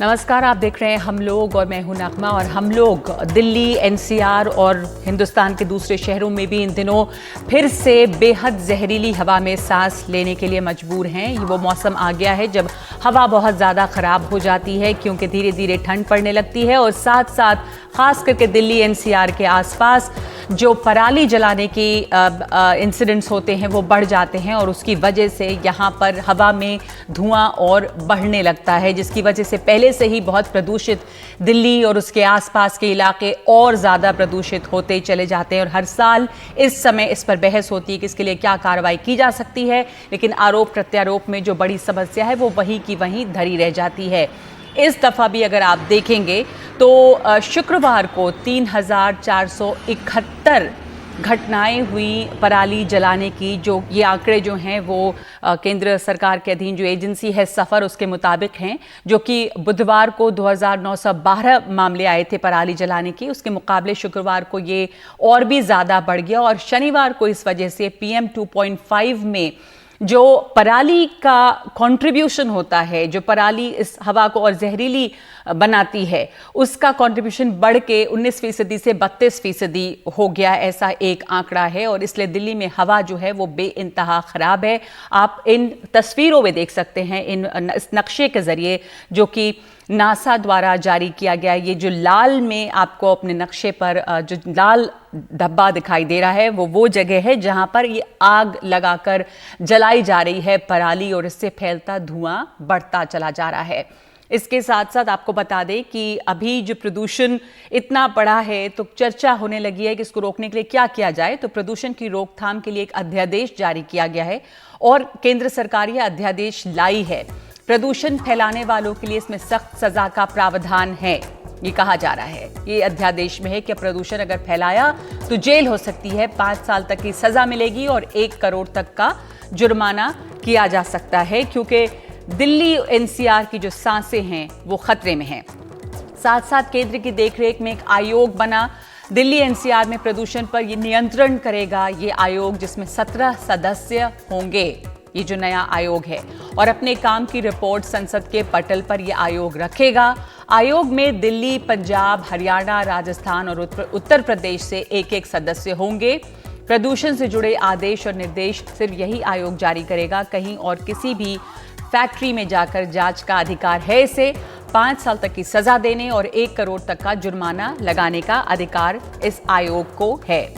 नमस्कार, आप देख रहे हैं हम लोग और मैं हूं नगमा। और हम लोग दिल्ली, एनसीआर और हिंदुस्तान के दूसरे शहरों में भी इन दिनों फिर से बेहद जहरीली हवा में सांस लेने के लिए मजबूर हैं। वो मौसम आ गया है जब हवा बहुत ज़्यादा ख़राब हो जाती है क्योंकि धीरे धीरे ठंड पड़ने लगती है और साथ साथ ख़ास करके दिल्ली एनसीआर के आसपास जो पराली जलाने की इंसिडेंट्स होते हैं वो बढ़ जाते हैं और उसकी वजह से यहाँ पर हवा में धुआं और बढ़ने लगता है, जिसकी वजह से पहले से ही बहुत प्रदूषित दिल्ली और उसके आसपास के इलाके और ज़्यादा प्रदूषित होते चले जाते हैं। और हर साल इस समय इस पर बहस होती है कि इसके लिए क्या कार्रवाई की जा सकती है, लेकिन आरोप प्रत्यारोप में जो बड़ी समस्या है वो वहीं की वहीं धरी रह जाती है। इस दफ़ा भी अगर आप देखेंगे तो शुक्रवार को 3,471 घटनाएं हुई पराली जलाने की। जो ये आंकड़े जो हैं वो केंद्र सरकार के अधीन जो एजेंसी है सफ़र, उसके मुताबिक हैं, जो कि बुधवार को 2,912 मामले आए थे पराली जलाने की। उसके मुकाबले शुक्रवार को ये और भी ज़्यादा बढ़ गया और शनिवार को इस वजह से PM 2.5 में जो पराली का कंट्रीब्यूशन होता है, जो पराली इस हवा को और जहरीली बनाती है, उसका कंट्रीब्यूशन बढ़ के 19% से 32% हो गया, ऐसा एक आंकड़ा है। और इसलिए दिल्ली में हवा जो है वो बेइंतहा ख़राब है। आप इन तस्वीरों में देख सकते हैं, इस नक्शे के ज़रिए जो कि नासा द्वारा जारी किया गया। ये जो लाल में आपको अपने नक्शे पर जो लाल धब्बा दिखाई दे रहा है वो जगह है जहां पर ये आग लगाकर जलाई जा रही है पराली और इससे फैलता धुआं बढ़ता चला जा रहा है। इसके साथ साथ आपको बता दें कि अभी जो प्रदूषण इतना बढ़ा है तो चर्चा होने लगी है कि इसको रोकने के लिए क्या किया जाए। तो प्रदूषण की रोकथाम के लिए एक अध्यादेश जारी किया गया है और केंद्र सरकार यह अध्यादेश लाई है। प्रदूषण फैलाने वालों के लिए इसमें सख्त सजा का प्रावधान है, ये कहा जा रहा है। ये अध्यादेश में है कि प्रदूषण अगर फैलाया तो जेल हो सकती है, 5 साल तक की सजा मिलेगी और 1 करोड़ तक का जुर्माना किया जा सकता है, क्योंकि दिल्ली एनसीआर की जो सांसें हैं वो खतरे में हैं। साथ साथ केंद्र की देखरेख में एक आयोग बना दिल्ली एनसीआर में प्रदूषण पर ये नियंत्रण करेगा। ये आयोग जिसमें 17 सदस्य होंगे, ये जो नया आयोग है, और अपने काम की रिपोर्ट संसद के पटल पर यह आयोग रखेगा। आयोग में दिल्ली, पंजाब, हरियाणा, राजस्थान और उत्तर प्रदेश से एक सदस्य होंगे। प्रदूषण से जुड़े आदेश और निर्देश सिर्फ यही आयोग जारी करेगा। कहीं और किसी भी फैक्ट्री में जाकर जांच का अधिकार है इसे। 5 साल तक की सजा देने और 1 करोड़ तक का जुर्माना लगाने का अधिकार इस आयोग को है।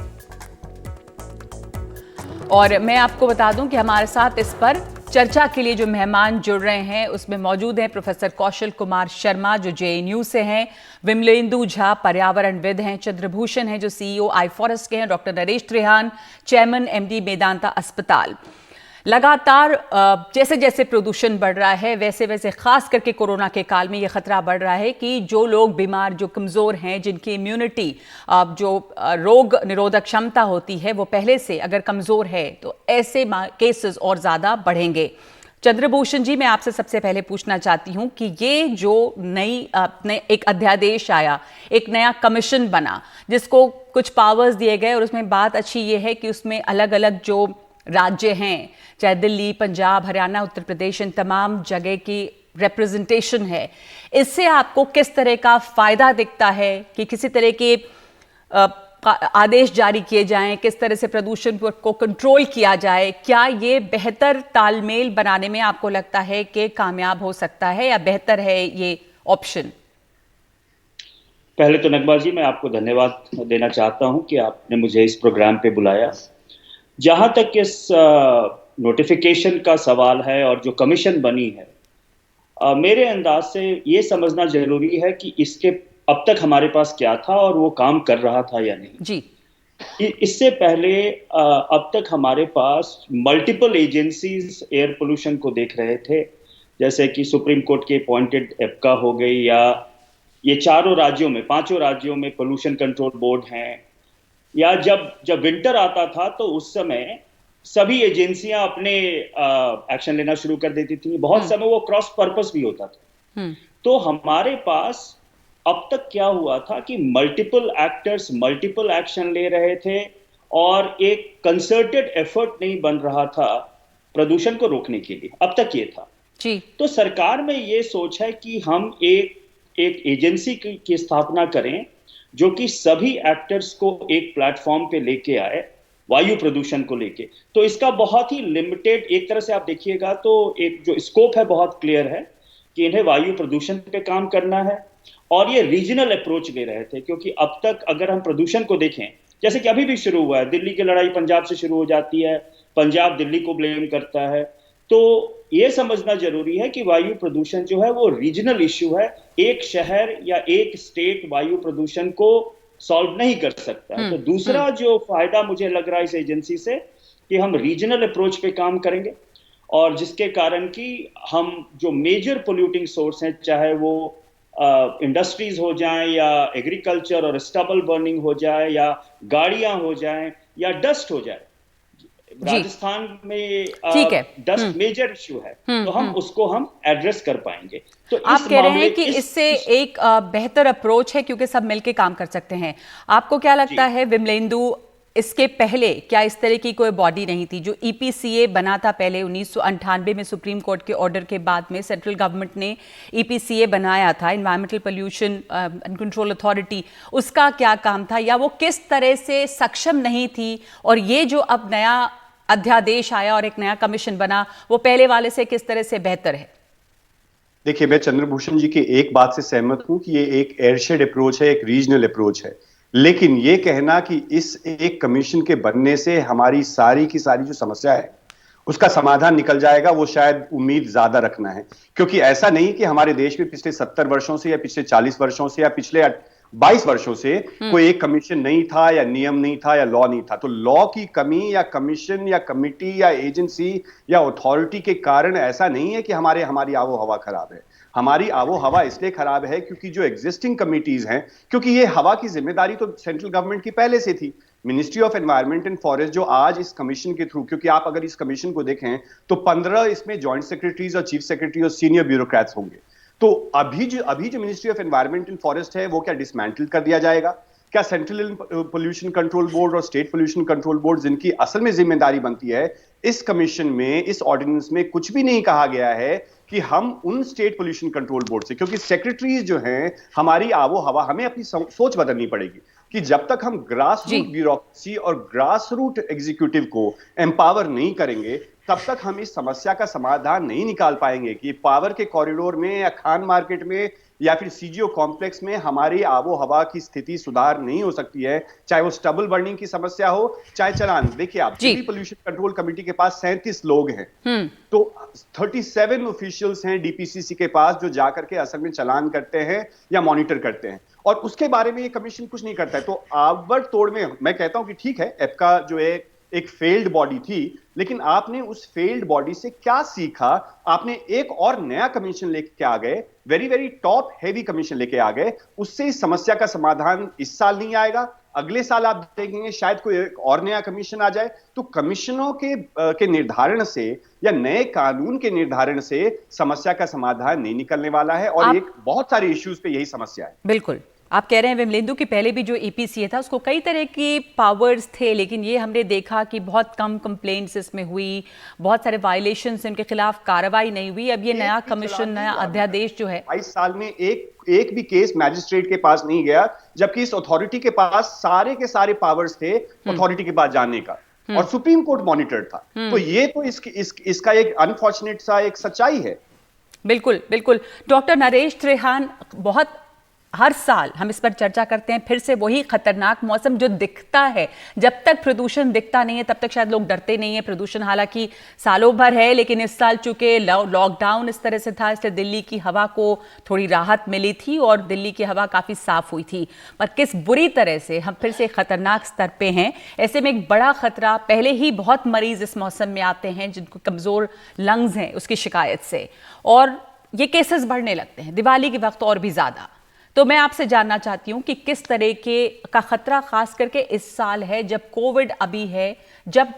और मैं आपको बता दूं कि हमारे साथ इस पर चर्चा के लिए जो मेहमान जुड़ रहे हैं उसमें मौजूद हैं प्रोफेसर कौशल कुमार शर्मा जो JNU से हैं, विमलेंदु झा पर्यावरणविद हैं, चंद्रभूषण हैं जो CEO iForest के हैं, doctor Naresh Trehan chairman MD Medanta अस्पताल। लगातार जैसे जैसे प्रदूषण बढ़ रहा है वैसे वैसे खास करके कोरोना के काल में ये खतरा बढ़ रहा है कि जो लोग बीमार, जो कमज़ोर हैं, जिनकी इम्यूनिटी, जो रोग निरोधक क्षमता होती है वो पहले से अगर कमज़ोर है तो ऐसे केसेस और ज़्यादा बढ़ेंगे। चंद्रभूषण जी, मैं आपसे सबसे पहले पूछना चाहती हूँ कि ये जो एक अध्यादेश आया, एक नया कमीशन बना जिसको कुछ पावर्स दिए गए, और उसमें बात अच्छी ये है कि उसमें अलग अलग जो राज्य हैं, चाहे दिल्ली, पंजाब, हरियाणा, उत्तर प्रदेश, इन तमाम जगह की रिप्रेजेंटेशन है। इससे आपको किस तरह का फायदा दिखता है कि किसी तरह के आदेश जारी किए जाएं, किस तरह से प्रदूषण को कंट्रोल किया जाए? क्या ये बेहतर तालमेल बनाने में आपको लगता है कि कामयाब हो सकता है या बेहतर है ये ऑप्शन? पहले तो नगमा जी, मैं आपको धन्यवाद देना चाहता हूं कि आपने मुझे इस प्रोग्राम पे बुलाया। जहां तक इस नोटिफिकेशन का सवाल है और जो कमीशन बनी है, मेरे अंदाज से ये समझना जरूरी है कि इसके अब तक हमारे पास क्या था और वो काम कर रहा था या नहीं जी। इससे पहले अब तक हमारे पास मल्टीपल एजेंसीज एयर पोल्यूशन को देख रहे थे, जैसे कि सुप्रीम कोर्ट के अपॉइंटेड एप्का हो गई, या ये 5 राज्यों में पोल्यूशन कंट्रोल बोर्ड हैं, या जब विंटर आता था तो उस समय सभी एजेंसियां अपने एक्शन लेना शुरू कर देती थी। बहुत समय वो क्रॉस पर्पस भी होता था। तो हमारे पास अब तक क्या हुआ था कि मल्टीपल एक्टर्स मल्टीपल एक्शन ले रहे थे और एक कंसर्टेड एफर्ट नहीं बन रहा था प्रदूषण को रोकने के लिए। अब तक ये था। जी। तो सरकार में ये सोच है कि हम एक एजेंसी की स्थापना करें जो कि सभी एक्टर्स को एक प्लेटफॉर्म पे लेके आए वायु प्रदूषण को लेके। तो इसका बहुत ही लिमिटेड, एक तरह से आप देखिएगा तो एक जो स्कोप है बहुत क्लियर है कि इन्हें वायु प्रदूषण पे काम करना है। और ये रीजनल अप्रोच ले रहे थे, क्योंकि अब तक अगर हम प्रदूषण को देखें, जैसे कि अभी भी शुरू हुआ है, दिल्ली की लड़ाई पंजाब से शुरू हो जाती है, पंजाब दिल्ली को ब्लेम करता है। तो ये समझना जरूरी है कि वायु प्रदूषण जो है वो रीजनल इश्यू है। एक शहर या एक स्टेट वायु प्रदूषण को सॉल्व नहीं कर सकता है। तो दूसरा जो फायदा मुझे लग रहा है इस एजेंसी से, कि हम रीजनल अप्रोच पे काम करेंगे, और जिसके कारण कि हम जो मेजर पोल्यूटिंग सोर्स हैं, चाहे वो इंडस्ट्रीज हो जाएं या एग्रीकल्चर और स्टबल बर्निंग हो जाए या गाड़ियां हो जाएं या डस्ट हो जाए, जी। राजस्थान में ठीक है। डस्ट मेजर इश्यू है, तो हम उसको हम एड्रेस कर पाएंगे। तो आप इस कह रहे मामले हैं कि इससे एक बेहतर अप्रोच है क्योंकि सब मिलके काम कर सकते हैं। आपको क्या लगता है विमलेंदु, इसके पहले क्या इस तरह की कोई बॉडी नहीं थी? जो ईपीसीए बना था पहले 1998 में सुप्रीम कोर्ट के ऑर्डर के बाद में सेंट्रल गवर्नमेंट ने ईपीसीए बनाया था, environmental pollution and control authority. उसका क्या काम था या वो किस तरह से सक्षम नहीं थी? और ये जो अब नया अध्यादेश आया और एक नया कमीशन बना, वो पहले वाले से किस तरह से बेहतर है? देखिए, मैं चंद्रभूषण जी की एक बात से सहमत हूं कि ये एक एयरशेड अप्रोच है, एक रीजनल अप्रोच है। लेकिन ये कहना कि इस एक कमीशन के बनने से हमारी सारी की सारी जो समस्या है उसका समाधान निकल जाएगा, वो शायद उम्मीद ज्यादा रखना है। क्योंकि ऐसा नहीं कि हमारे देश में पिछले 70 वर्षों से या पिछले 40 वर्षों से या पिछले 22 वर्षों से कोई एक कमीशन नहीं था या नियम नहीं था या लॉ नहीं था। तो लॉ की कमी या कमीशन या कमिटी या एजेंसी या अथॉरिटी के कारण ऐसा नहीं है कि हमारी आबो हवा खराब है। हमारी आबो हवा इसलिए खराब है क्योंकि जो एग्जिस्टिंग कमिटीज हैं, क्योंकि ये हवा की जिम्मेदारी तो सेंट्रल गवर्नमेंट की पहले से थी। Ministry of environment and forest जो आज इस कमीशन के थ्रू, क्योंकि आप अगर इस कमीशन को देखें तो 15 इसमें जॉइंट सेक्रेटरीज और चीफ सेक्रेटरी और सीनियर ब्यूरोक्रेट्स होंगे। तो अभी जो ministry of environment and forest है वो क्या डिसमेंटल कर दिया जाएगा? क्या सेंट्रल पोल्यूशन कंट्रोल बोर्ड और स्टेट पोल्यूशन कंट्रोल बोर्ड, जिनकी असल में जिम्मेदारी बनती है, इस कमीशन में, इस ऑर्डिनेंस में कुछ भी नहीं कहा गया है कि हम उन स्टेट पोल्यूशन कंट्रोल बोर्ड से, क्योंकि सेक्रेटरीज जो हैं हमारी आबो हवा, हमें अपनी सोच बदलनी पड़ेगी कि जब तक हम ग्रास रूट ब्यूरोक्रेसी और ग्रास रूट एग्जीक्यूटिव को एम्पावर नहीं करेंगे तब तक हम इस समस्या का समाधान नहीं निकाल पाएंगे कि पावर के कॉरिडोर में या खान मार्केट में या फिर सीजीओ कॉम्प्लेक्स में हमारी आबो हवा की स्थिति सुधार नहीं हो सकती है, चाहे वो स्टबल बर्निंग की समस्या हो चाहे चलान। देखिए आप, दिल्ली पोल्यूशन कंट्रोल कमेटी के पास 37 लोग हैं, तो 37 ऑफिशियल्स हैं डीपीसीसी के पास जो जाकर के असल में चलान करते हैं या मॉनिटर करते हैं, और उसके बारे में ये कमीशन कुछ नहीं करता है। तो आवड़ तोड़ में मैं कहता हूं कि ठीक है, एप्का जो है एक फेल्ड बॉडी थी, लेकिन आपने उस फेल्ड बॉडी से क्या सीखा? आपने एक और नया कमीशन लेके आ गए, very very top heavy commission लेके आ गए। उससे इस समस्या का समाधान इस साल नहीं आएगा, अगले साल आप देखेंगे शायद कोई एक और नया कमीशन आ जाए। तो कमीशनों के निर्धारण से या नए कानून के निर्धारण से समस्या का समाधान नहीं निकलने वाला है, और एक बहुत सारे इश्यूज पे यही समस्या है। बिल्कुल आप कह रहे हैं विमलेंदु कि पहले भी जो ईपीसीए था उसको कई तरह की पावर्स थे, लेकिन ये हमने देखा कि बहुत कम कंप्लेंट्स इसमें हुई, बहुत सारे वायलेशंस, इनके खिलाफ कार्रवाई नहीं हुई। अब ये नया कमीशन, नया अध्यादेश जो है, 22 साल में एक भी केस मैजिस्ट्रेट के पास नहीं गया, जबकि इस अथॉरिटी के पास सारे के सारे पावर्स थे अथॉरिटी के पास जाने का, और सुप्रीम कोर्ट मॉनिटर था। तो ये तो इसका एक अनफॉर्चुनेट सा एक सच्चाई है। बिल्कुल बिल्कुल। डॉक्टर नरेश त्रेहान, बहुत हर साल हम इस पर चर्चा करते हैं, फिर से वही खतरनाक मौसम जो दिखता है। जब तक प्रदूषण दिखता नहीं है तब तक शायद लोग डरते नहीं है। प्रदूषण हालांकि सालों भर है, लेकिन इस साल चूंकि लॉकडाउन इस तरह से था, इसलिए दिल्ली की हवा को थोड़ी राहत मिली थी और दिल्ली की हवा काफी साफ हुई थी। पर किस बुरी तरह से हम फिर से खतरनाक स्तर पे हैं। ऐसे में एक बड़ा खतरा, पहले ही बहुत मरीज इस मौसम में आते हैं जिनको कमजोर लंग्स हैं उसकी शिकायत से, और ये केसेस बढ़ने लगते हैं दिवाली के वक्त और भी ज्यादा। तो मैं आपसे जानना चाहती हूं कि किस तरह का खतरा खास करके इस साल है, जब कोविड अभी है, जब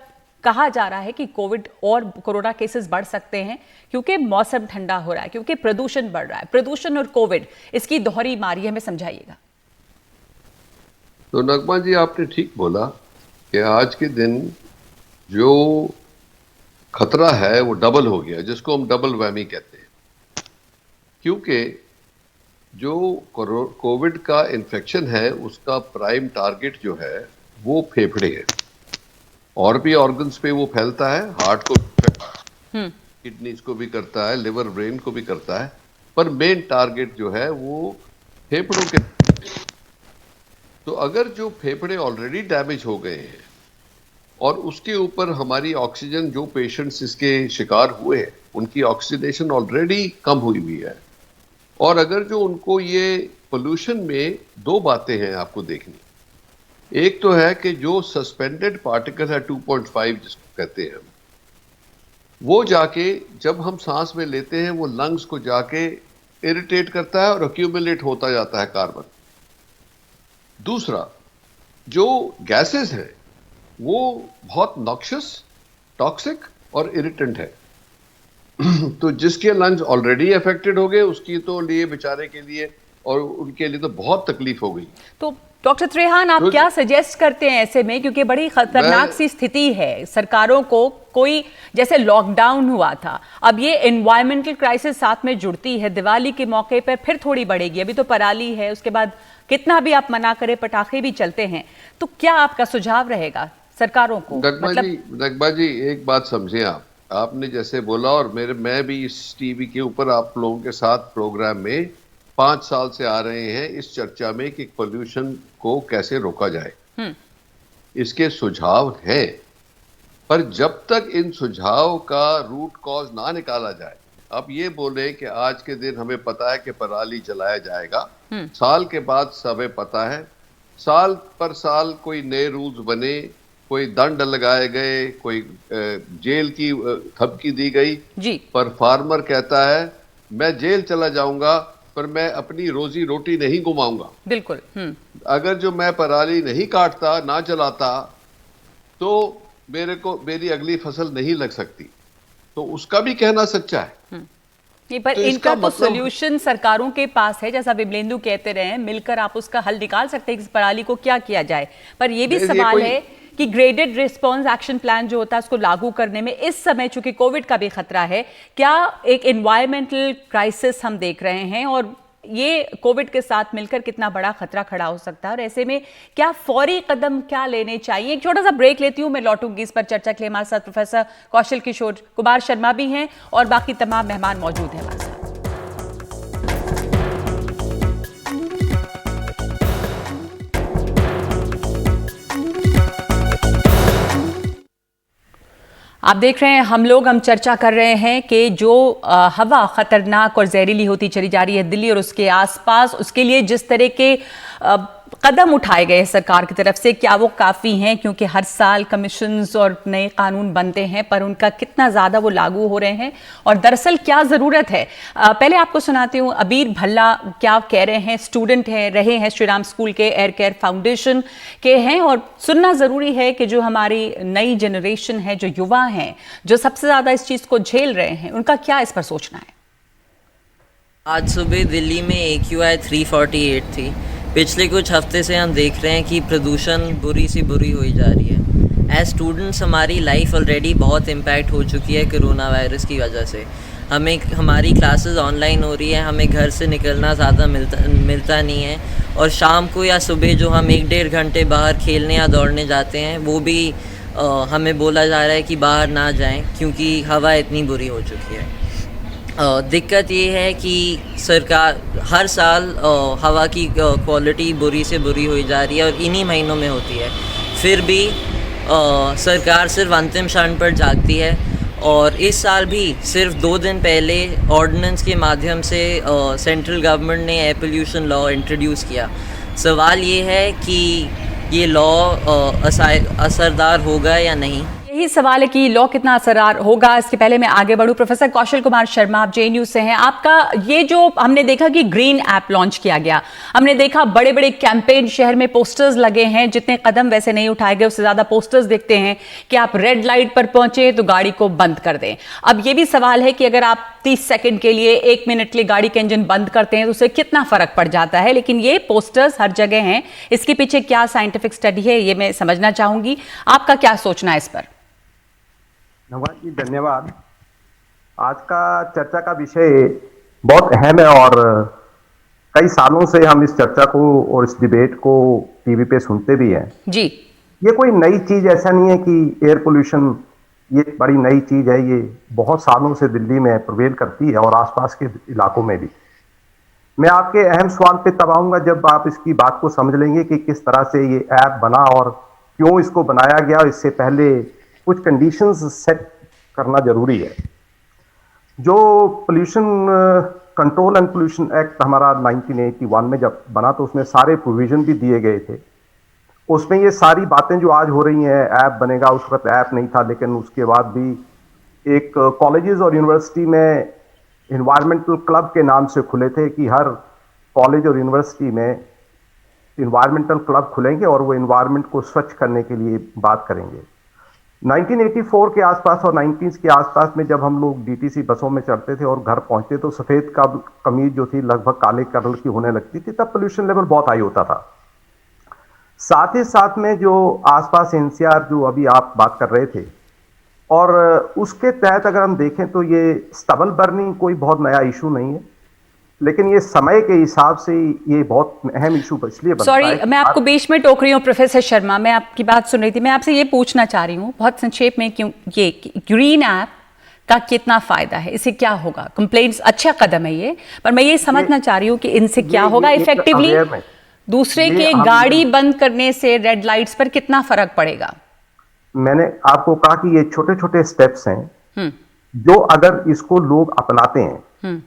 कहा जा रहा है कि कोविड और कोरोना केसेस बढ़ सकते हैं क्योंकि मौसम ठंडा हो रहा है, क्योंकि प्रदूषण बढ़ रहा है। प्रदूषण और कोविड, इसकी दोहरी मारी, हमें समझाइएगा। तो नगमा जी, आपने ठीक बोला कि आज के दिन जो खतरा है वो डबल हो गया, जिसको हम डबल वैमी कहते हैं। क्योंकि जो कोविड का इन्फेक्शन है उसका प्राइम टारगेट जो है वो फेफड़े है, और भी ऑर्गन्स पे वो फैलता है, हार्ट को किडनीज को भी करता है, लिवर ब्रेन को भी करता है, पर मेन टारगेट जो है वो फेफड़ों के। तो अगर जो फेफड़े ऑलरेडी डैमेज हो गए हैं और उसके ऊपर हमारी ऑक्सीजन, जो पेशेंट्स इसके शिकार हुए हैं उनकी ऑक्सीडेशन ऑलरेडी कम हुई हुई है, और अगर जो उनको ये पोल्यूशन में दो बातें हैं आपको देखनी। एक तो है कि जो सस्पेंडेड पार्टिकल है 2.5 जिसको कहते हैं, वो जाके जब हम सांस में लेते हैं वो लंग्स को जाके इरिटेट करता है और अक्यूमुलेट होता जाता है कार्बन। दूसरा, जो गैसेस हैं वो बहुत नॉक्शियस, टॉक्सिक और इरिटेंट है। तो जिसके लंग्स ऑलरेडी अफेक्टेड हो गए उसकी तो लिए बेचारे के लिए और उनके लिए तो बहुत तकलीफ हो गई। तो डॉक्टर त्रेहान, आप क्या सजेस्ट करते हैं ऐसे में, क्योंकि बड़ी खतरनाक सी स्थिति है, सरकारों को कोई जैसे लॉकडाउन हुआ था, अब ये एनवायरमेंटल क्राइसिस साथ में जुड़ती है, दिवाली के मौके पर फिर थोड़ी बढ़ेगी, अभी तो पराली है, उसके बाद कितना भी आप मना करें पटाखे भी चलते हैं, तो क्या आपका सुझाव रहेगा सरकारों को? नगमा जी एक बात समझे आपने जैसे बोला, और मैं भी इस टीवी के ऊपर आप लोगों के साथ प्रोग्राम में 5 साल से आ रहे हैं इस चर्चा में कि पोल्यूशन को कैसे रोका जाए। इसके सुझाव हैं, पर जब तक इन सुझाव का रूट कॉज ना निकाला जाए, अब ये बोले कि आज के दिन हमें पता है कि पराली जलाया जाएगा, साल के बाद हमें पता है, साल पर साल कोई नए रूल्स बने, कोई दंड लगाए गए, कोई जेल की धमकी दी गई जी। पर फार्मर कहता है मैं जेल चला जाऊंगा पर मैं अपनी रोजी रोटी नहीं गुमाऊंगा। बिल्कुल। अगर जो मैं पराली नहीं काटता, ना जलाता, तो मेरी अगली फसल नहीं लग सकती, तो उसका भी कहना सच्चा है। पर तो इनका तो सोल्यूशन सरकारों के पास है, जैसा विमलेंदु कहते रहे, मिलकर आप उसका हल निकाल सकते हैं कि इस पराली को क्या किया जाए। पर ये भी सवाल है कि ग्रेडेड रिस्पॉन्स एक्शन प्लान जो होता है उसको लागू करने में इस समय चूंकि कोविड का भी खतरा है, क्या एक एनवायरमेंटल क्राइसिस हम देख रहे हैं और ये कोविड के साथ मिलकर कितना बड़ा खतरा खड़ा हो सकता है, और ऐसे में क्या फौरी कदम क्या लेने चाहिए? एक छोटा सा ब्रेक लेती हूं, मैं लौटूंगी इस पर चर्चा के लिए। हमारे साथ प्रोफेसर कौशल किशोर कुमार शर्मा भी हैं और बाकी तमाम मेहमान मौजूद हैं हमारे साथ। आप देख रहे हैं हम चर्चा कर रहे हैं कि जो हवा खतरनाक और जहरीली होती चली जा रही है दिल्ली और उसके आसपास, उसके लिए जिस तरह के कदम उठाए गए सरकार की तरफ से, क्या वो काफ़ी हैं? क्योंकि हर साल कमीशंस और नए कानून बनते हैं, पर उनका कितना ज़्यादा वो लागू हो रहे हैं और दरअसल क्या ज़रूरत है? पहले आपको सुनाती हूँ अबीर भल्ला क्या कह रहे हैं। स्टूडेंट हैं, रहे हैं श्री राम स्कूल के, एयर केयर फाउंडेशन के हैं, और सुनना ज़रूरी है कि जो हमारी नई जनरेशन है, जो युवा हैं, जो सबसे ज़्यादा इस चीज़ को झेल रहे हैं, उनका क्या इस पर सोचना है। आज सुबह दिल्ली में AQI 348 थी। पिछले कुछ हफ्ते से हम देख रहे हैं कि प्रदूषण बुरी सी बुरी हुई जा रही है। एज स्टूडेंट्स हमारी लाइफ ऑलरेडी बहुत इम्पैक्ट हो चुकी है कोरोना वायरस की वजह से। हमारी क्लासेस ऑनलाइन हो रही है, हमें घर से निकलना ज़्यादा मिलता नहीं है, और शाम को या सुबह जो हम 1-1.5 घंटे बाहर खेलने या दौड़ने जाते हैं वो भी हमें बोला जा रहा है कि बाहर ना जाएं क्योंकि हवा इतनी बुरी हो चुकी है। दिक्कत ये है कि सरकार हर साल हवा की क्वालिटी बुरी से बुरी हुई जा रही है और इन्हीं महीनों में होती है। फिर भी सरकार सिर्फ अंतिम क्षण पर जागती है, और इस साल भी सिर्फ 2 दिन पहले ऑर्डिनेंस के माध्यम से सेंट्रल गवर्नमेंट ने एयर पोल्यूशन लॉ इंट्रोड्यूस किया। सवाल ये है कि ये लॉ असरदार होगा या नहीं। यही सवाल है कि लॉ कितना असरदार होगा। इसके पहले मैं आगे बढ़ूं, प्रोफेसर कौशल कुमार शर्मा, आप JNU से हैं। आपका ये जो हमने देखा कि ग्रीन ऐप लॉन्च किया गया, हमने देखा बड़े बड़े कैंपेन, शहर में पोस्टर्स लगे हैं, जितने कदम वैसे नहीं उठाए गए उससे ज्यादा पोस्टर्स देखते हैं कि आप रेड लाइट पर पहुंचे तो गाड़ी को बंद कर दें। अब ये भी सवाल है कि अगर आप 30 सेकंड के लिए, 1 मिनट के लिए गाड़ी का इंजन बंद करते हैं तो उससे कितना फर्क पड़ जाता है। लेकिन ये पोस्टर्स हर जगह हैं, इसके पीछे क्या साइंटिफिक स्टडी है ये मैं समझना चाहूंगी। आपका क्या सोचना है इस पर? नवाज जी धन्यवाद। आज का चर्चा का विषय बहुत अहम है और कई सालों से हम इस चर्चा को और इस डिबेट को टीवी पे सुनते भी हैं। जी। ये कोई नई चीज ऐसा नहीं है कि एयर पोल्यूशन ये बड़ी नई चीज है, ये बहुत सालों से दिल्ली में प्रिवेल करती है और आसपास के इलाकों में भी। मैं आपके अहम सवाल पे तब आऊंगा जब आप इसकी बात को समझ लेंगे कि किस तरह से ये ऐप बना और क्यों इसको बनाया गया। इससे पहले कुछ कंडीशंस सेट करना जरूरी है। जो pollution control and pollution act हमारा 1981 में जब बना तो उसमें सारे प्रोविजन भी दिए गए थे। उसमें ये सारी बातें जो आज हो रही हैं, ऐप बनेगा, उस वक्त ऐप नहीं था, लेकिन उसके बाद भी एक कॉलेजेस और यूनिवर्सिटी में इन्वायरमेंटल क्लब के नाम से खुले थे कि हर कॉलेज और यूनिवर्सिटी में इन्वायरमेंटल क्लब खुलेंगे और वो इन्वायरमेंट को स्वच्छ करने के लिए बात करेंगे। 1984 के आसपास और 90s के आसपास में जब हम लोग डीटीसी बसों में चढ़ते थे और घर पहुंचते तो सफ़ेद कमीज जो थी लगभग काले कलर की होने लगती थी, तब पोल्यूशन लेवल बहुत हाई होता था। साथ ही साथ में जो आसपास एनसीआर जो अभी आप बात कर रहे थे और उसके तहत अगर हम देखें तो ये स्टबल बर्निंग कोई बहुत नया इशू नहीं है, लेकिन ये समय के हिसाब से ये बहुत अहम इशू इसलिए बनता है। सॉरी, मैं आपको बीच में टोक रही हूँ प्रोफेसर शर्मा, मैं आपकी बात सुन रही थी। मैं आपसे ये पूछना चाह रही हूँ बहुत संक्षेप में, क्यों ये ग्रीन ऐप का कितना फायदा है, इससे क्या होगा? कंप्लेंट्स अच्छा कदम है ये, पर मैं ये समझना चाह रही हूँ कि इनसे क्या होगा इफेक्टिवली। दूसरे के गाड़ी बंद करने से रेड लाइट्स पर कितना फर्क पड़ेगा? मैंने आपको कहा कि ये छोटे छोटे स्टेप्स हैं जो अगर इसको लोग अपनाते हैं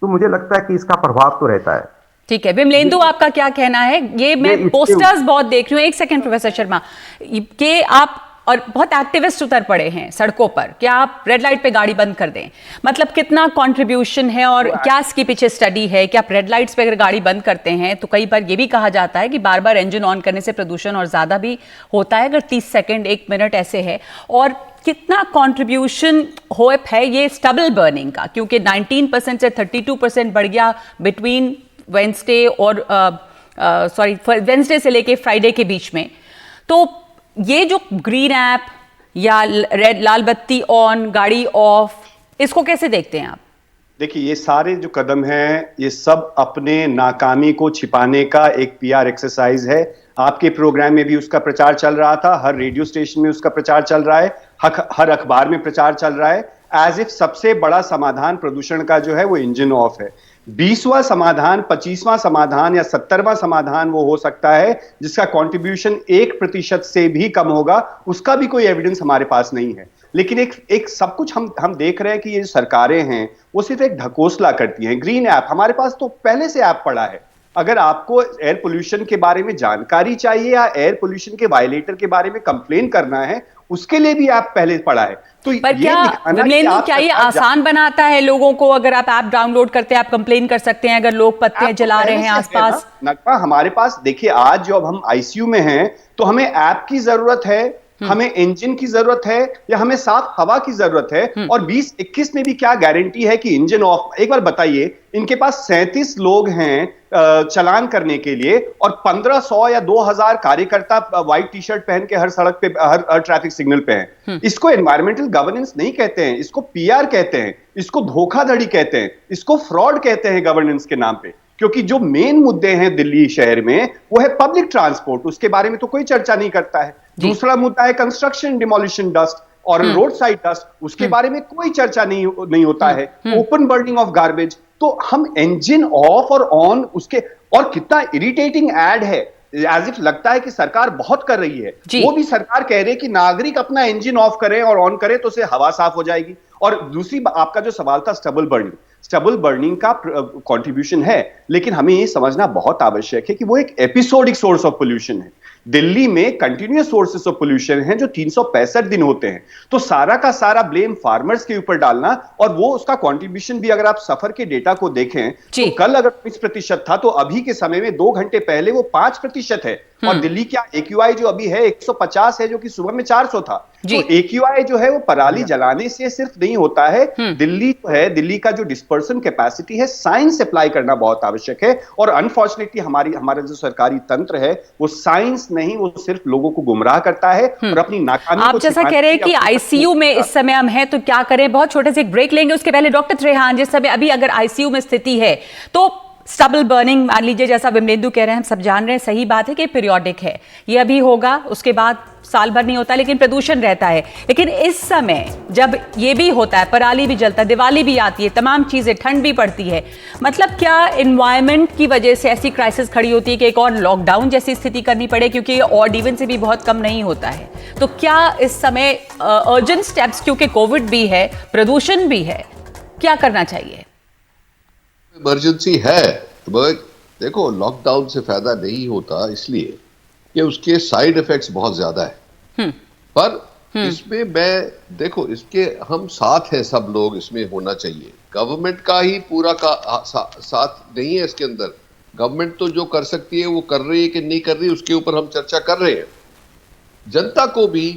तो मुझे लगता है कि इसका प्रभाव तो रहता है। ठीक है, विमलेंदु आपका क्या कहना है? ये मैं पोस्टर्स बहुत देख रही हूँ। एक सेकंड प्रोफेसर शर्मा, कि आप और बहुत एक्टिविस्ट उतर पड़े हैं सड़कों पर कि आप रेड लाइट पे गाड़ी बंद कर दें, मतलब कितना कंट्रीब्यूशन है और क्या इसके पीछे स्टडी है कि आप रेड लाइट्स पे अगर गाड़ी बंद करते हैं तो कई बार ये भी कहा जाता है कि बार बार इंजन ऑन करने से प्रदूषण और ज्यादा भी होता है अगर 30 सेकंड 1 मिनट ऐसे है। और कितना कंट्रीब्यूशन होप है ये स्टबल बर्निंग का, क्योंकि 19% से 32% बढ़ गया बिटवीन वेंसडे और वेंसडे से लेके फ्राइडे के बीच में। तो ये जो ग्रीन ऐप या रेड लाल बत्ती ऑन गाड़ी ऑफ, इसको कैसे देखते हैं आप? देखिए, ये सारे जो कदम हैं ये सब अपने नाकामी को छिपाने का एक पीआर एक्सरसाइज है। आपके प्रोग्राम में भी उसका प्रचार चल रहा था, हर रेडियो स्टेशन में उसका प्रचार चल रहा है, हर अखबार में प्रचार चल रहा है, एज इफ सबसे बड़ा समाधान प्रदूषण का जो है वो इंजन ऑफ है। 20वां समाधान, 25वां समाधान या 70वां समाधान वो हो सकता है जिसका कंट्रीब्यूशन 1% से भी कम होगा, उसका भी कोई एविडेंस हमारे पास नहीं है। लेकिन एक सब कुछ हम देख रहे हैं कि ये जो सरकारें हैं वो सिर्फ एक ढकोसला करती हैं। ग्रीन ऐप, हमारे पास तो पहले से ऐप पड़ा है। अगर आपको एयर पोल्यूशन के बारे में जानकारी चाहिए या एयर पोल्यूशन के वायलेटर के बारे में कंप्लेन करना है, उसके लिए भी ऐप पहले पड़ा है। तो पर क्या ये आसान बनाता है लोगों को? अगर आप ऐप डाउनलोड करते हैं आप कंप्लेन कर सकते हैं अगर लोग पत्ते जला रहे हैं आसपास। नकवा हमारे पास, देखिए आज जब हम आईसीयू में हैं तो हमें ऐप की जरूरत है, हमें इंजन की जरूरत है या हमें साफ हवा की जरूरत है। और 2021 में भी क्या गारंटी है कि इंजन ऑफ? एक बार बताइए, इनके पास 37 लोग हैं चलान करने के लिए और 1500 या 2000 कार्यकर्ता व्हाइट टी शर्ट पहन के हर सड़क पे, हर ट्रैफिक सिग्नल पे हैं। इसको एनवायरमेंटल गवर्नेंस नहीं कहते हैं, इसको पीआर कहते हैं, इसको धोखाधड़ी कहते हैं, इसको फ्रॉड कहते हैं गवर्नेंस के नाम पे। क्योंकि जो मेन मुद्दे हैं दिल्ली शहर में वो है पब्लिक ट्रांसपोर्ट, उसके बारे में तो कोई चर्चा नहीं करता है। दूसरा मुद्दा है कंस्ट्रक्शन डिमोलिशन डस्ट और रोड साइड डस्ट, उसके बारे में कोई चर्चा नहीं होता है। ओपन बर्निंग ऑफ गार्बेज, तो हम इंजन ऑफ और ऑन उसके, और कितना इरिटेटिंग एड है, एज इफ लगता है कि सरकार बहुत कर रही है। वो भी सरकार कह रही है कि नागरिक अपना इंजन ऑफ करें और ऑन करें तो उससे हवा साफ हो जाएगी। और दूसरी आपका जो सवाल था स्टबल बर्निंग का कंट्रीब्यूशन है, लेकिन हमें ये समझना बहुत आवश्यक है कि वो एक एपिसोडिक सोर्स ऑफ पोल्यूशन है। दिल्ली में कंटिन्यूअस सोर्सेस ऑफ पोल्यूशन हैं जो 365 दिन होते हैं। तो सारा का सारा ब्लेम फार्मर्स के ऊपर डालना, और वो उसका कंट्रीब्यूशन भी अगर आप सफर के डेटा को देखें तो कल अगर 20% था तो अभी के समय में 2 घंटे पहले वो 5% है। और दिल्ली का AQI जो अभी है 150 है, जो कि सुबह में 400 था। तो AQI जो है वो पराली जलाने से सिर्फ नहीं होता है। दिल्ली का जो डिस्पर्सन कैपेसिटी है, साइंस अप्लाई करना बहुत आवश्यक है। और अनफॉर्चुनेटली हमारा जो सरकारी तंत्र है वो साइंस नहीं, वो सिर्फ लोगों को गुमराह करता है और अपनी नाकामी आप को जैसा छिपाने कह रहे हैं के कि लिए अपनी आईसीयू में इस समय हम हैं, तो क्या करें? बहुत छोटे से एक ब्रेक लेंगे, उसके पहले डॉक्टर त्रेहान, जिस समय अभी अगर आईसीयू में स्थिति है तो स्टबल बर्निंग मान लीजिए, जैसा विमलेंदु कह रहे हैं, हम सब जान रहे हैं, सही बात है कि पीरियोडिक है, ये अभी होगा, उसके बाद साल भर नहीं होता, लेकिन प्रदूषण रहता है। लेकिन इस समय जब ये भी होता है, पराली भी जलता है, दिवाली भी आती है, तमाम चीजें, ठंड भी पड़ती है, मतलब क्या एनवायरमेंट की वजह से ऐसी क्राइसिस खड़ी होती है कि एक और लॉकडाउन जैसी स्थिति करनी पड़े, क्योंकि ये ऑड इवन से भी बहुत कम नहीं होता है? तो क्या इस समय अर्जेंट स्टेप्स, क्योंकि कोविड भी है, प्रदूषण भी है, क्या करना चाहिए? इमरजेंसी है, मगर देखो लॉकडाउन से फायदा नहीं होता, इसलिए कि उसके साइड इफेक्ट्स बहुत ज्यादा है। पर इसमें मैं देखो, इसके हम साथ हैं, सब लोग इसमें होना चाहिए। गवर्नमेंट का ही पूरा का साथ नहीं है इसके अंदर। गवर्नमेंट तो जो कर सकती है वो कर रही है कि नहीं कर रही, उसके ऊपर हम चर्चा कर रहे हैं। जनता को भी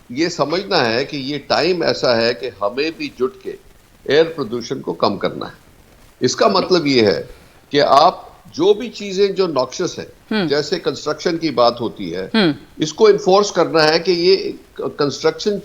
ये समझना है कि ये टाइम ऐसा है कि हमें भी जुट के एयर प्रदूषण को कम करना है। इसका मतलब ये है कि आप जो भी चीजें जो नॉक्शियस है, जैसे कंस्ट्रक्शन की बात होती है, इसको इन्फोर्स करना है कि ये कंस्ट्रक्शन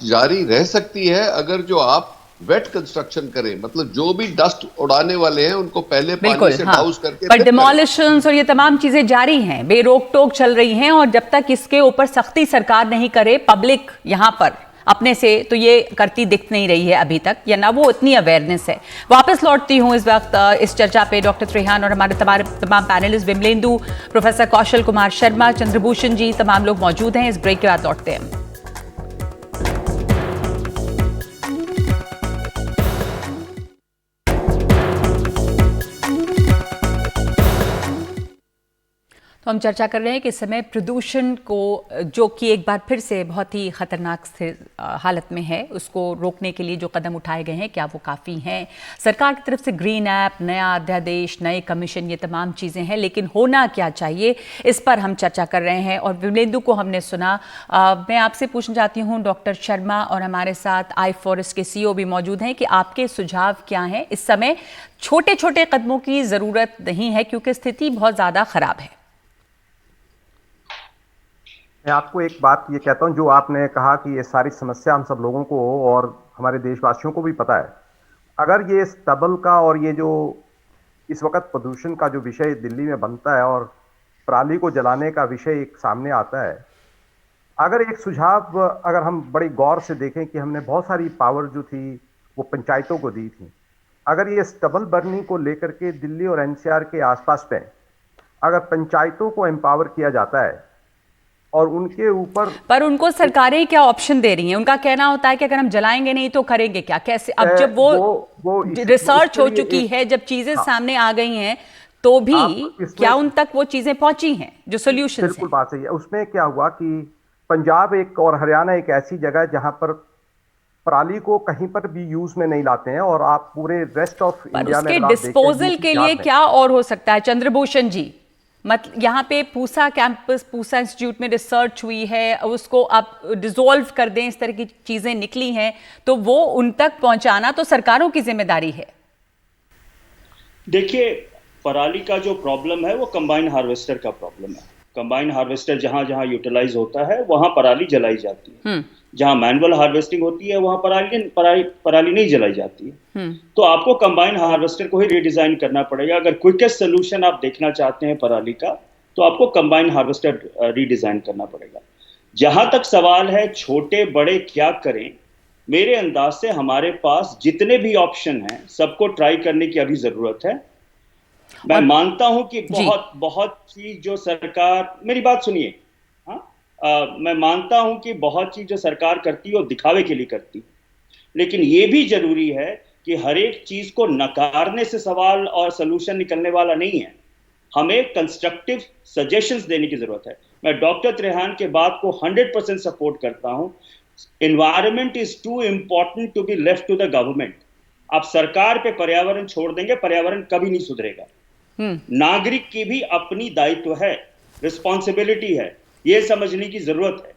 जारी रह सकती है अगर जो आप वेट कंस्ट्रक्शन करें, मतलब जो भी डस्ट उड़ाने वाले हैं उनको पहले पानी से डाउस करके, पर डिमोलिशंस और ये तमाम चीजें जारी हैं, बेरोक टोक चल रही हैं, और जब तक इसके ऊपर सख्ती सरकार नहीं करे, पब्लिक यहां पर अपने से, तो ये करती दिख नहीं रही है अभी तक, या ना वो इतनी अवेयरनेस है। वापस लौटती हूँ इस वक्त इस चर्चा पे डॉक्टर त्रेहान और हमारे तमाम पैनलिस्ट विमलेंदु, प्रोफेसर कौशल कुमार शर्मा, चंद्रभूषण जी, तमाम लोग मौजूद हैं। इस ब्रेक के बाद लौटते हैं। तो हम चर्चा कर रहे हैं कि इस समय प्रदूषण को, जो कि एक बार फिर से बहुत ही खतरनाक हालत में है, उसको रोकने के लिए जो कदम उठाए गए हैं, क्या वो काफ़ी हैं? सरकार की तरफ से ग्रीन ऐप, नया अध्यादेश, नए कमीशन, ये तमाम चीज़ें हैं, लेकिन होना क्या चाहिए, इस पर हम चर्चा कर रहे हैं। और विमलेंदु को हमने सुना। मैं आपसे पूछना चाहती हूँ डॉक्टर शर्मा, और हमारे साथ आई फॉरेस्ट के सीईओ भी मौजूद हैं, कि आपके सुझाव क्या हैं? इस समय छोटे छोटे कदमों की ज़रूरत नहीं है, क्योंकि स्थिति बहुत ज़्यादा ख़राब है। मैं आपको एक बात ये कहता हूं, जो आपने कहा कि ये सारी समस्या हम सब लोगों को और हमारे देशवासियों को भी पता है। अगर ये स्टबल का और ये जो इस वक्त प्रदूषण का जो विषय दिल्ली में बनता है और पराली को जलाने का विषय एक सामने आता है, अगर एक सुझाव अगर हम बड़ी गौर से देखें कि हमने बहुत सारी पावर जो थी वो पंचायतों को दी थी, अगर ये स्टबल बर्निंग को लेकर के दिल्ली और एनसीआर के आसपास पे अगर पंचायतों को एम्पावर किया जाता है और उनके ऊपर, पर उनको सरकारें क्या ऑप्शन दे रही हैं? उनका कहना होता है कि अगर हम जलाएंगे नहीं तो करेंगे क्या, कैसे? अब जब वो रिसर्च हो चुकी है, जब चीजें सामने आ गई हैं, तो भी क्या उन तक वो चीजें पहुंची हैं जो सोल्यूशन? बिल्कुल बात सही है। उसमें क्या हुआ कि पंजाब एक और हरियाणा एक ऐसी जगह है जहां पर पराली को कहीं पर भी यूज में नहीं लाते हैं, और आप पूरे रेस्ट ऑफ इंडिया में डिस्पोजल के लिए क्या और हो सकता है? चंद्रभूषण जी, मतलब यहाँ पे पूसा कैंपस, पूसा इंस्टीट्यूट में रिसर्च हुई है, उसको आप डिसॉल्व कर दें, इस तरह की चीजें निकली हैं, तो वो उन तक पहुंचाना तो सरकारों की जिम्मेदारी है। देखिए, पराली का जो प्रॉब्लम है वो कंबाइन हार्वेस्टर का प्रॉब्लम है। कंबाइन हार्वेस्टर जहां जहां यूटिलाइज होता है वहां पराली जलाई जाती है, जहां मैनुअल हार्वेस्टिंग होती है वहां पराली नहीं जलाई जाती है। तो आपको कंबाइन हार्वेस्टर को ही रीडिजाइन करना पड़ेगा। अगर क्विकेस्ट सोल्यूशन आप देखना चाहते हैं पराली का, तो आपको कंबाइन हार्वेस्टर रीडिजाइन करना पड़ेगा। जहां तक सवाल है छोटे बड़े क्या करें, मेरे अंदाज से हमारे पास जितने भी ऑप्शन हैं सबको ट्राई करने की अभी जरूरत है। मैं मानता हूं कि बहुत चीज जो सरकार, मेरी बात सुनिए, मैं मानता हूं कि बहुत चीज जो सरकार करती है वो दिखावे के लिए करती है, लेकिन ये भी जरूरी है कि हर एक चीज को नकारने से सवाल और सलूशन निकलने वाला नहीं है। हमें कंस्ट्रक्टिव सजेशंस देने की जरूरत है। मैं डॉक्टर त्रेहान के बात को 100% सपोर्ट करता हूं। Environment is too important to be left to the government. आप सरकार पे पर्यावरण छोड़ देंगे, पर्यावरण कभी नहीं सुधरेगा। नागरिक की भी अपनी दायित्व है, रिस्पॉन्सिबिलिटी है, ये समझने की जरूरत है।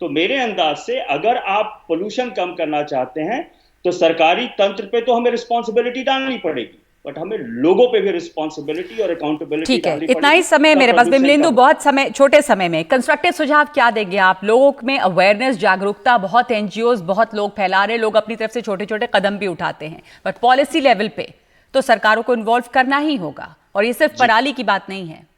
तो मेरे अंदाज से अगर आप पोल्यूशन कम करना चाहते हैं तो सरकारी तंत्र पे तो हमें रिस्पॉन्सिबिलिटी डालनी पड़ेगी। बट हमें लोगों पे भी रिस्पॉन्सिबिलिटी और अकाउंटेबिलिटी ठीक है, इतना ही समय मेरे पास। विमलेंदु, बहुत समय, छोटे समय में कंस्ट्रक्टिव सुझाव क्या देंगे आप? लोगों में अवेयरनेस, जागरूकता बहुत, एनजीओज बहुत लोग फैला रहे, लोग अपनी तरफ से छोटे छोटे कदम भी उठाते हैं, बट पॉलिसी लेवल पे तो सरकारों को इन्वॉल्व करना ही होगा, और ये सिर्फ पराली की बात नहीं है।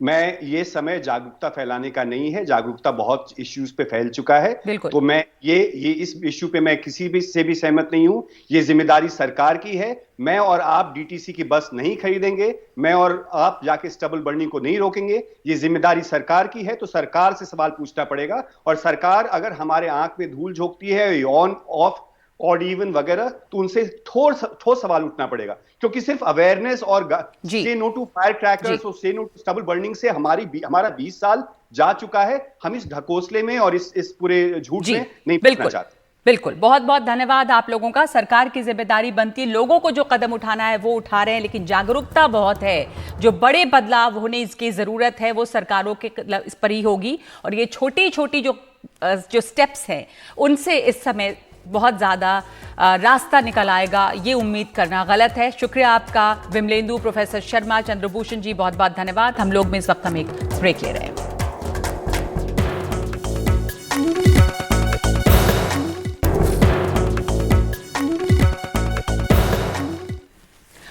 मैं ये समय जागरूकता फैलाने का नहीं है, जागरूकता बहुत इश्यूज पे फैल चुका है। तो मैं ये इस इश्यू पे मैं किसी भी से भी सहमत नहीं हूं। ये जिम्मेदारी सरकार की है। मैं और आप डीटीसी की बस नहीं खरीदेंगे, मैं और आप जाके स्टबल बर्निंग को नहीं रोकेंगे। ये जिम्मेदारी सरकार की है, तो सरकार से सवाल पूछना पड़ेगा। और सरकार अगर हमारे आंख में धूल झोंकती है ऑन ऑफ और इवन वगैरह, तो उनसे ठोस सवाल उठना पड़ेगा, क्योंकि सिर्फ अवेयरनेस और से नो टू फायर क्रैकर्स और से नो टू स्टबल बर्निंग से हमारा 20 साल जा चुका है। हम इस ढकोसले में और इस पूरे झूठ में नहीं पड़ना चाहते। बिल्कुल, बहुत बहुत धन्यवाद आप लोगों का। सरकार की जिम्मेदारी बनती है, लोगों को जो कदम उठाना है वो उठा रहे हैं, लेकिन जागरूकता बहुत है। जो बड़े बदलाव होने की जरूरत है वो सरकारों के इस पर ही होगी, और ये छोटी छोटी जो स्टेप्स हैं उनसे इस समय बहुत ज़्यादा रास्ता निकल आएगा, ये उम्मीद करना गलत है। शुक्रिया आपका विमलेंदु, प्रोफेसर शर्मा, चंद्रभूषण जी, बहुत बहुत धन्यवाद। हम लोग में इस वक्त हम एक ब्रेक ले रहे हैं।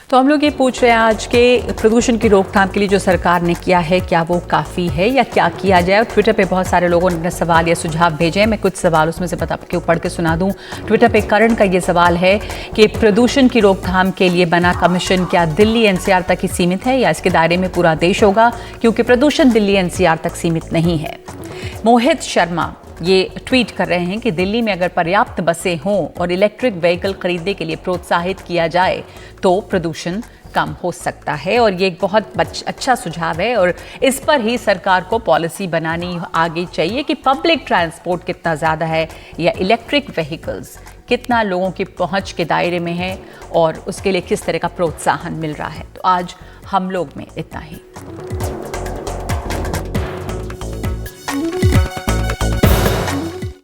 तो हम लोग ये पूछ रहे हैं आज के प्रदूषण की रोकथाम के लिए जो सरकार ने किया है, क्या वो काफ़ी है या क्या किया जाए। और ट्विटर पे बहुत सारे लोगों ने अपने सवाल या सुझाव भेजे हैं। मैं कुछ सवाल उसमें से पढ़ के सुना दूं। ट्विटर पे करण का ये सवाल है कि प्रदूषण की रोकथाम के लिए बना कमीशन क्या दिल्ली एनसीआर तक ही सीमित है या इसके दायरे में पूरा देश होगा, क्योंकि प्रदूषण दिल्ली एनसीआर तक सीमित नहीं है। मोहित शर्मा ये ट्वीट कर रहे हैं कि दिल्ली में अगर पर्याप्त बसें हों और इलेक्ट्रिक व्हीकल खरीदने के लिए प्रोत्साहित किया जाए तो प्रदूषण कम हो सकता है, और ये एक बहुत अच्छा सुझाव है। और इस पर ही सरकार को पॉलिसी बनानी आगे चाहिए कि पब्लिक ट्रांसपोर्ट कितना ज़्यादा है या इलेक्ट्रिक व्हीकल्स कितना लोगों की पहुंच के दायरे में है और उसके लिए किस तरह का प्रोत्साहन मिल रहा है। तो आज हम लोग में इतना ही।